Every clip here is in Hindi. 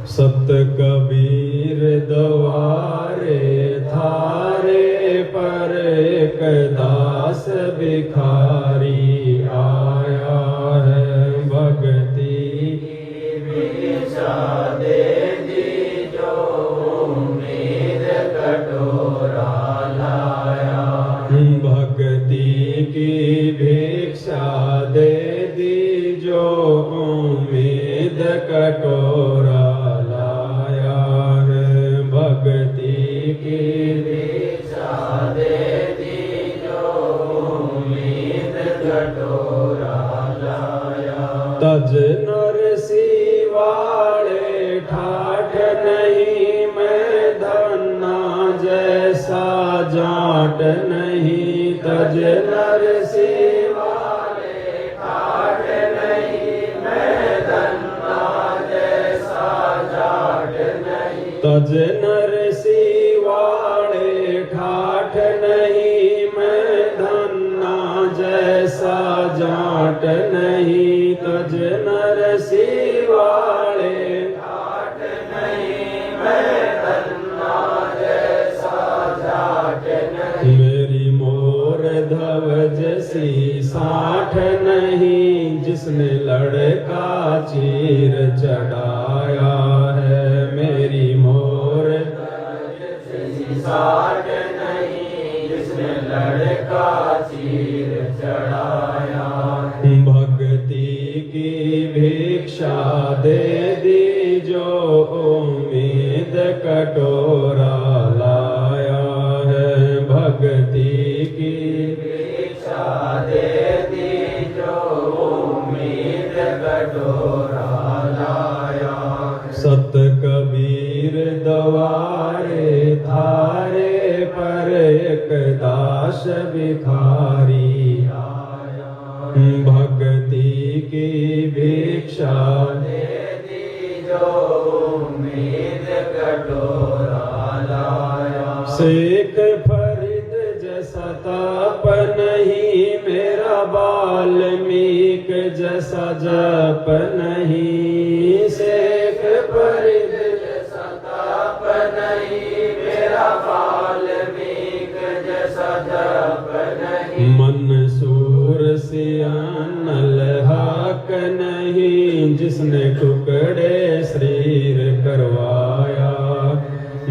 सत कबीर द्वारे थारे पर एक दास भिखारी आया है। भक्ति की भिक्षा दे दीजो उम्मीद कटोरा लाया। भक्ति की भिक्षा दे दीजो उम्मीद कटोरा लाया है। भक्ति की भिक्षा दे दीजो उम्मीद कटोरा लाया। तज नरसी वाले ठाठ नहीं मैं धन्ना जैसा जाट नहीं। तज नरसी वाले ठाठ नहीं मैं धन्ना जैसा जाट नहीं। तज नरसी वाले ठाठ नहीं मैं धन्ना जैसा जाट नहीं। तज नरसी वाले ठाठ नहीं मैं धन्ना जैसा जाट नहीं। मेरी मोर धवज सी साठ नहीं जिसने लड़का चीर चढ़ाया है। मेरी मोर धवज सी साठ नहीं जिसने लड़का चीर चढ़ाया। भक्ति की भिक्षा दे दीजो उम्मीद कटोरा लाया है। भक्ति की भिक्षा दे दीजो उम्मीद कटोरा लाया। सत कबीर द्वारे थारे पर एक दास भिखारी आया। भक्ति की भिक्षा दे दीजो उम्मीद कटोरा लाया। शेख फरीद जैसा ताप नहीं मेरा वाल्मीक जैसा जप नहीं। शेख फरीद जैसा ताप नहीं मेरा वाल्मीक जैसा जप नहीं। मंसूर सियानल हक नहीं जिसने टुकड़े शरीर करवाया।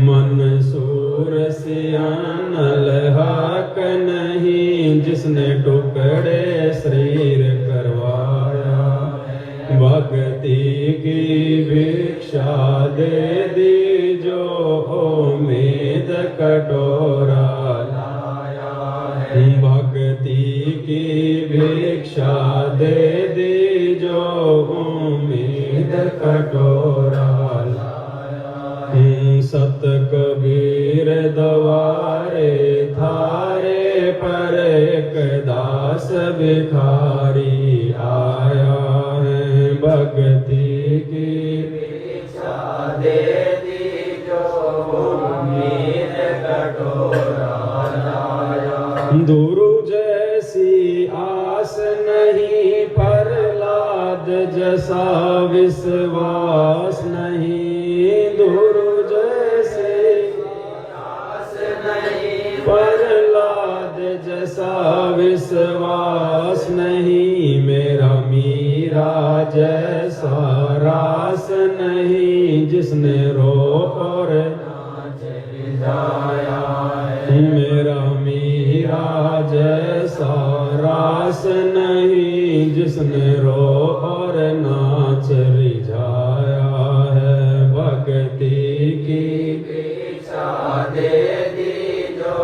मंसूर सियानल हक नहीं जिसने टुकड़े शरीर करवाया। भक्ति की भिक्षा दे दीजो उम्मीद कटोरा लाया है। भक्ति की भिक्षा दे दीजो उम्मीद कटोरा लाया। सत कबीर द्वारे थारे पर एक दास भिखारी आया है। भक्ति की भिक्षा दे दीजो उम्मीद कटोरा लाया। दुरु जैसी आस नहीं प्रहलाद जैसा विश्वास नहीं। दुरु जैसी आस नहीं प्रहलाद जैसा विश्वास नहीं। मेरा मीरा जैसा रास नहीं जिसने रो और नाच रिझाया है। मेरा मीरा जैसा रास नहीं जिसने रो और नाच रिझाया है। भक्ति की भिक्षा दे दीजो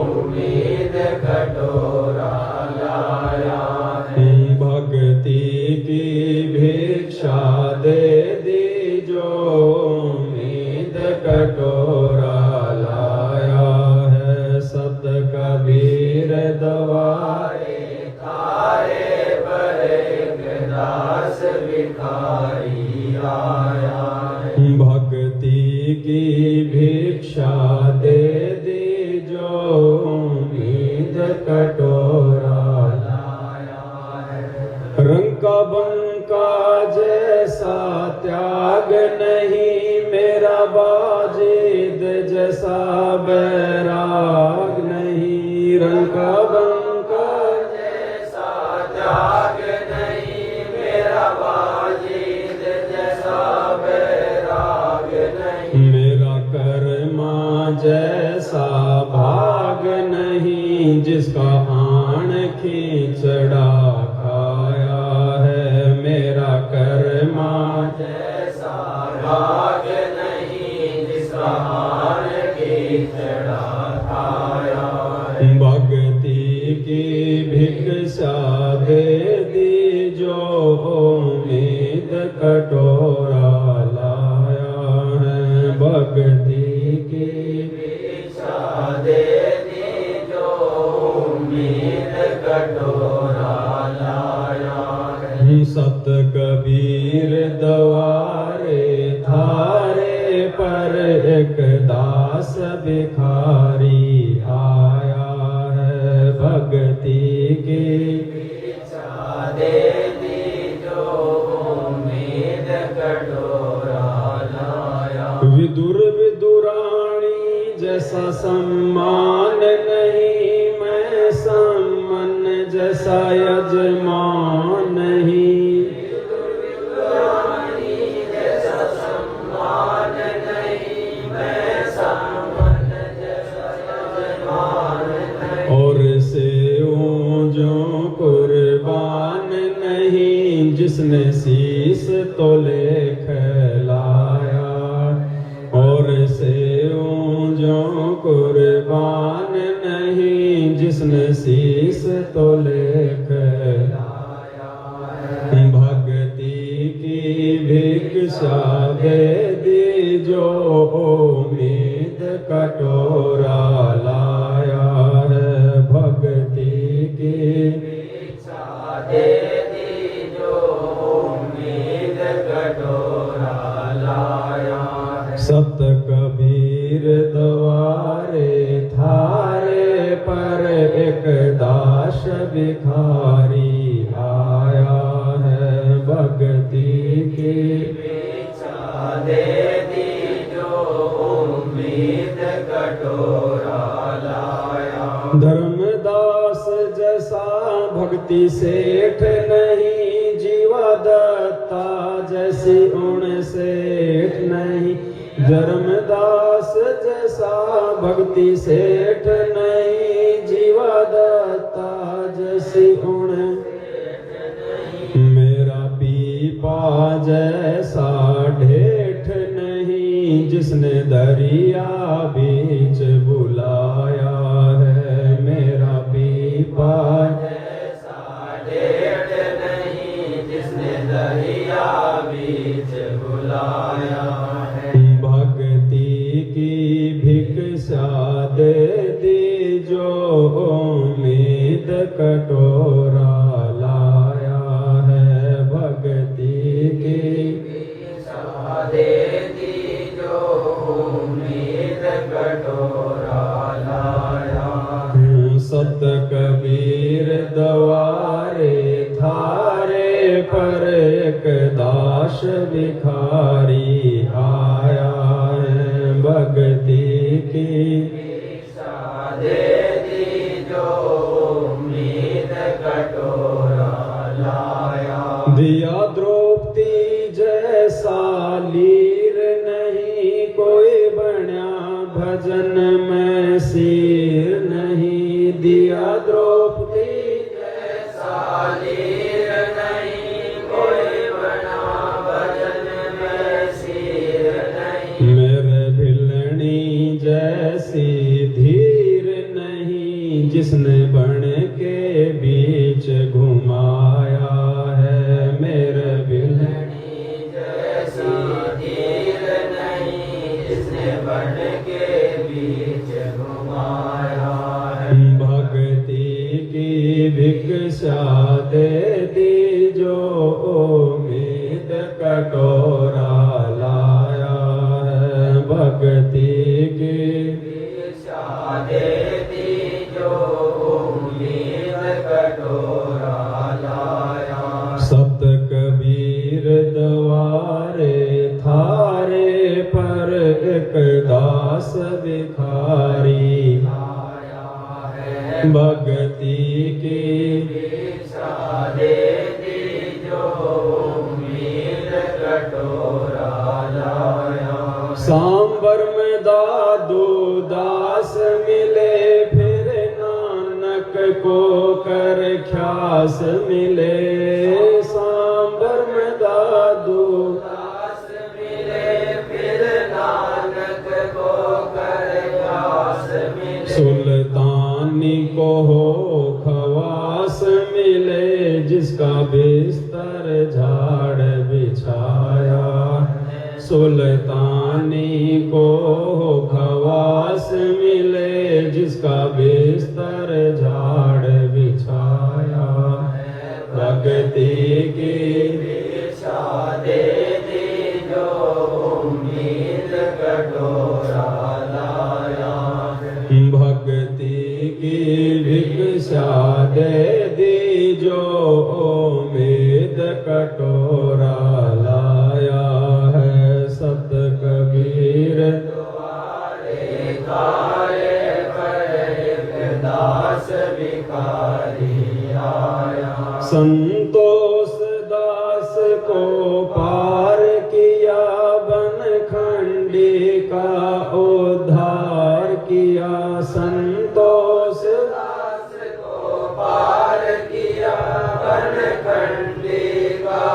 उम्मीद कटोरा लाया है। भक्ति की भिक्षा दे दीजो उम्मीद कटोरा लाया है। सत कबीर द्वारे थारे पर एक दास भिखारी आया है। भक्ति की भिक्षा दे दीजो उम्मीद कटोरा लाया है। रंग का बंका जैसा त्याग नहीं बाजिद जैसा बैराग नहीं, रंग का बंका जैसा त्याग नहीं, मेरा बाजिद जैसा बैराग नहीं, मेरा कर्मा जैसा भाग नहीं, जिसका आन खींचड़ा खाया है, मेरा कर्मा जैसा भाग नहीं, जिसका आन खींचड़ा खाया है। भक्ति की भिक्षा दे दी जो उम्मीद कटोरा लाया है, भक्ति की भिक्षा दे दी जो उम्मीद कटोरा लाया है। सत कबीर द्वारे थारे पर एक दास भिखारी आया है, भक्ति की भिक्षा दे दी जो उम्मीद कटोरा लाया। विदुर विदुराणी जैसा सम्मान नहीं, मैं सम्मन जैसा यजमान नहीं, विदुर विदुराणी जैसा सम्मान नहीं, मैं सम्मन जैसा यजमान नहीं, और सेवों जो कुर्बान नहीं, जिसने शीस तोले खिलाया, और सेवों जो कुर्बान नहीं, जिसने शीस तोले खिलाया। भक्ति की भिक्षा दे दी जो उम्मीद कटोरा लाया है, भक्ति की भिक्षा दे दी जो उम्मीद कटोरा लाया है। सत कबीर द्वारे थारे पर एक दास भिखारी आया है, भक्ति की भिक्षा दे दी जो उम्मीद कटोरा लाया। धर्मदास जैसा भक्ति सेठ नहीं, जीवा दत्ता जैसी उण सेठ नहीं, धर्मदास जैसा भक्ति सेठ नहीं, जीवा दत्ता जैसी उण मेरा पीपा जैसा ढेठ नहीं, जिसने दरिया बीच बुलाया है, मेरा पीपा जैसा ढेठ नहीं, जिसने दरिया बीच बुलाया है। भक्ति की भिक्षा दे दी जो उम्मीद कटोरा लाया है, भक्ति की भिक्षा दे दी जो उम्मीद कटोरा लाया। सत कबीर द्वारे थारे पर एक दास भिखारी आया है, भक्ति की भिक्षा दे दी जो उम्मीद कटोरा लाया। दिया द्रौपदी जैसा लीर नहीं, कोई बन्या भजन में सिर नहीं, दिया द्रौपदी जैसा लीर नहीं, कोई बना भजन में सिर नहीं, मेरे भिलनी जैसी धीर नहीं, जिसने बन के बीच घुमाया है, मेरे भिलनी जैसी धीर नहीं, जिसने बन के बीच घुमाया है। भक्ति की भिक्षा दे दी जो उम्मीद कटोरा लाया है, भक्ति की भिक्षा दे दी जो उम्मीद कटोरा लाया। सत कबीर द्वारे थारे पर एक दास भिखारी आया है। भक्ति की भिक्षा दे दीजो उम्मीद कटोरा लाया। सांबर में दादू दास मिले फिर नानक को कर ख्यास मिले। सांबर में दादू दास मिले फिर नानक को कर ख्यास मिले। सुल्तानी को हो खवास मिले जिसका बिस्तर झाड़ बिछाया। सुल्तानी को खवास मिले जिसका बिस्तर झाड़ बिछाया। भक्ति की भिक्षा दे दीजो उम्मीद कटोरा लाया। भक्ति की भिक्षा दे दीजो उम्मीद कटोरा लाया है। सत कबीर द्वारे खाए पर एक दास भिखारी आया। संतोष दास को पार किया बनखंडी का उद्धार किया। संतोष दास को पार किया बनखंडी का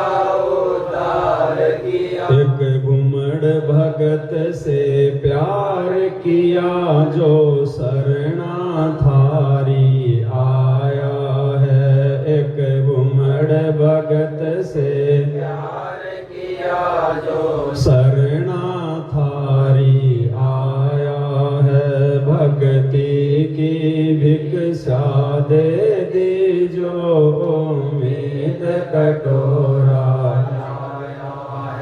उद्धार किया। एक घुमड़ भगत से प्यार किया जो शरणाधारी आया है। एक घुमड़ भगत से प्यार किया जो शरणाधारी आया है। भक्ति की भिक्षा दे दीजो उम्मीद कटोरा लाया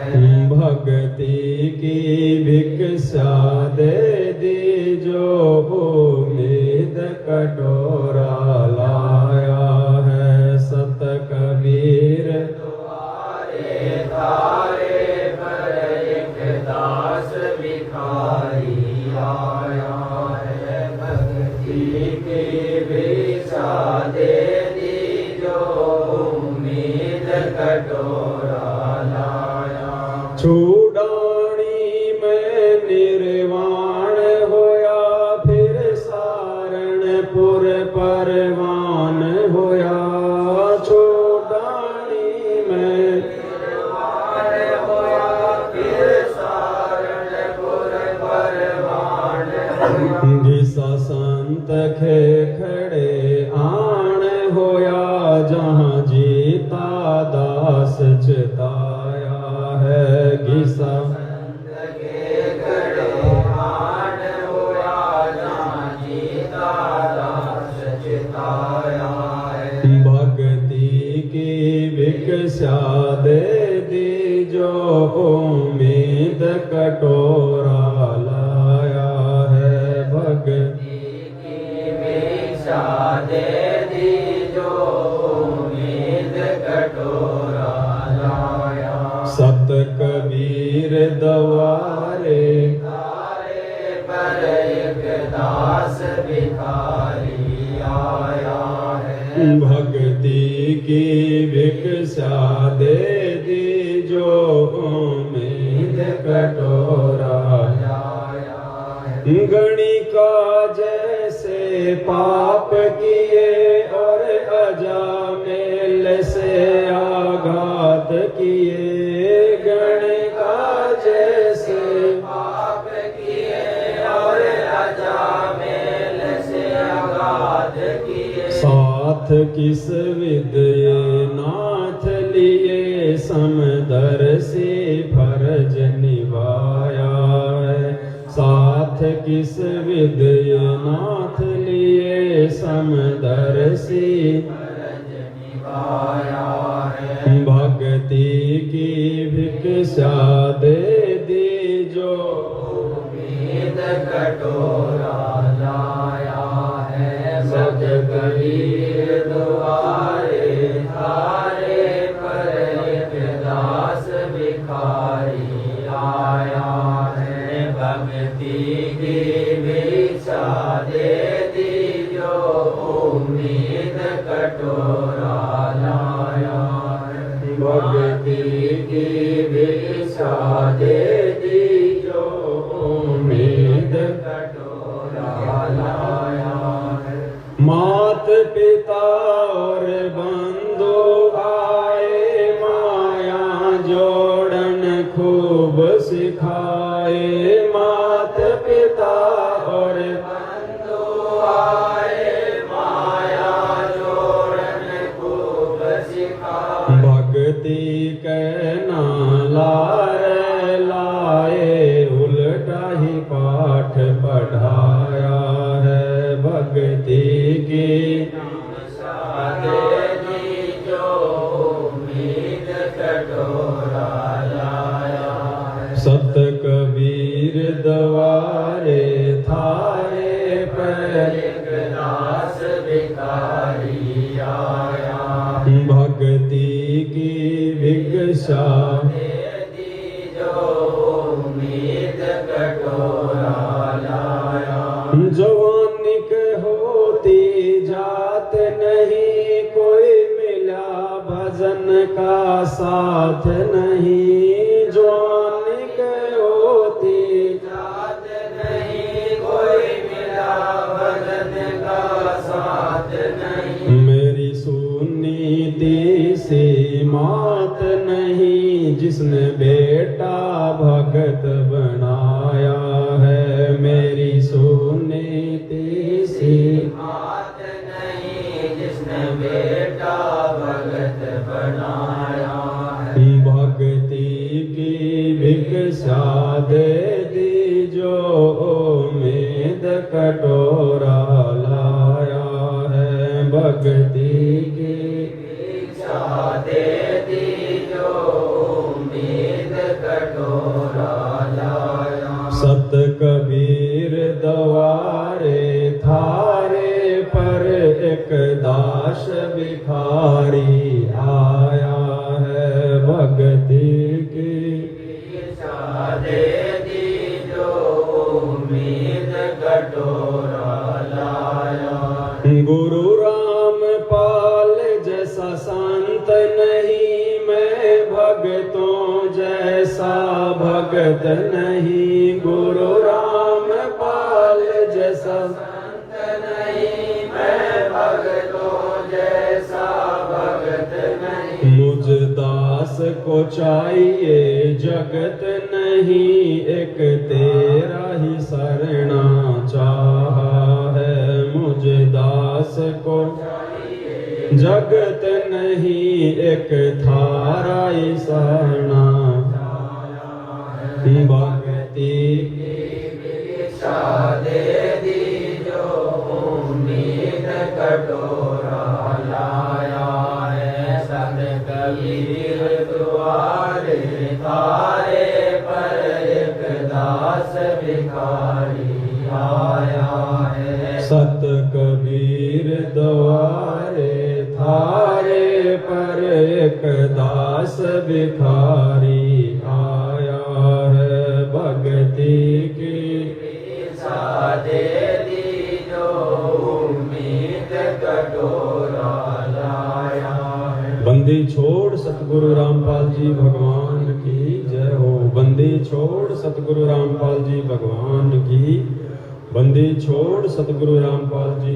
है। भक्ति की भिक्षा दे दीजो उम्मीद कटोरा लाया है। सत कबीर द्वारे तारे पर एक दास भिखारी आया है। भक्ति की भिक्षा दे दीजो उम्मीद कटोरा लाया। छुड़ानी में निर्वाण होया फिर सारणपुर परवान होया। छुड़ानी में निर्वाण होया फिर सारणपुर परवान होया। घिसा संत खे खड़े आण होया जहाँ जीता दास चिताया है। घिसा संत के खड़े आण होया जहाँ जीता दास चिताया है। भक्ति की भिक्षा दे दीजो उम्मीद कटोरा लाया है। भक्ति की भिक्षा दे दीजो उम्मीद कटोरा लाया। सत कबीर द्वारे तारे पर एक दास भिखारी आया है। भक्ति की भिक्षा दे दीजो उम्मीद कटोरा लाया है। गणिका जैसे पाप किए और अजामेल से आघात किए। गणिका जैसे पाप किए और अजामेल से आघात किए। साथ किस विद्य नाथ लिए समदर्शी फर्ज निभाया है। साथ किस विद्य नाथ लिए समदर्शी फर्ज निभाया है। भक्ति की भिक्षा दे दीजो उम्मीद कटोरा लाया है। सत कबीर द्वारे तारे पर एक दास भिखारी आया है। भक्ति खाए, मात पिता और बंधु आए, माया जोड़न खूब सिखाए। भक्ति कहना लाए लाए, उल्टा ही पाठ पढ़ाया है। भक्ति की सत कबीर द्वारे थारे पर एक दास भिखारी आया। भक्ति की भिक्षा दे दी जो उम्मीद कटोरा लाया। जवानिक होती जात नहीं, कोई मिला भजन का साथ नहीं। जवानिक होती जात नहीं, कोई मिला भजन का साथ नहीं। मेरी सुनीति से मात नहीं, जिसने बेटा भगत बनाया है। मेरी सुनीति से मात नहीं, जिसने बेटा भगत बनाया है। भक्ति की भिक्षा दे दी जो उम्मीद कटोरा लाया है। भक्ति की भिक्षा दे दी जो उम्मीद कटोरा लाया। सत कबीर द्वारे थारे पर एक दास भिखारी आया है। भक्ति की भिक्षा दे दी जो उम्मीद कटोरा लाया। गुरु रामपाल जैसा संत नहीं, मैं भगतों जैसा भगत नहीं। गुरु रामपाल जैसा संत नहीं, मैं भगतों जैसा भगत नहीं। मुझ दास को चाहिए जगत नहीं, एक तेरा ही शरणा चाहा है। मुझ दास को चाहिए जगत नहीं, एक थारा ही शरणा। भक्ति की भिक्षा दे दी जो उम्मीद कटोरा लाया है। सत कबीर द्वारे थारे पर एक दास भिखारी आया है। सत कबीर द्वारे थारे पर एक दास भिखारी आया है। भक्ति की भिक्षा दे दी जो उम्मीद कटोरा लाया है। बंदी छोड़ सतगुरु रामपाल जी भगवान की जय हो। बंदी छोड़ सतगुरु रामपाल जी भगवान की। बंदी छोड़ सतगुरु रामपाल जी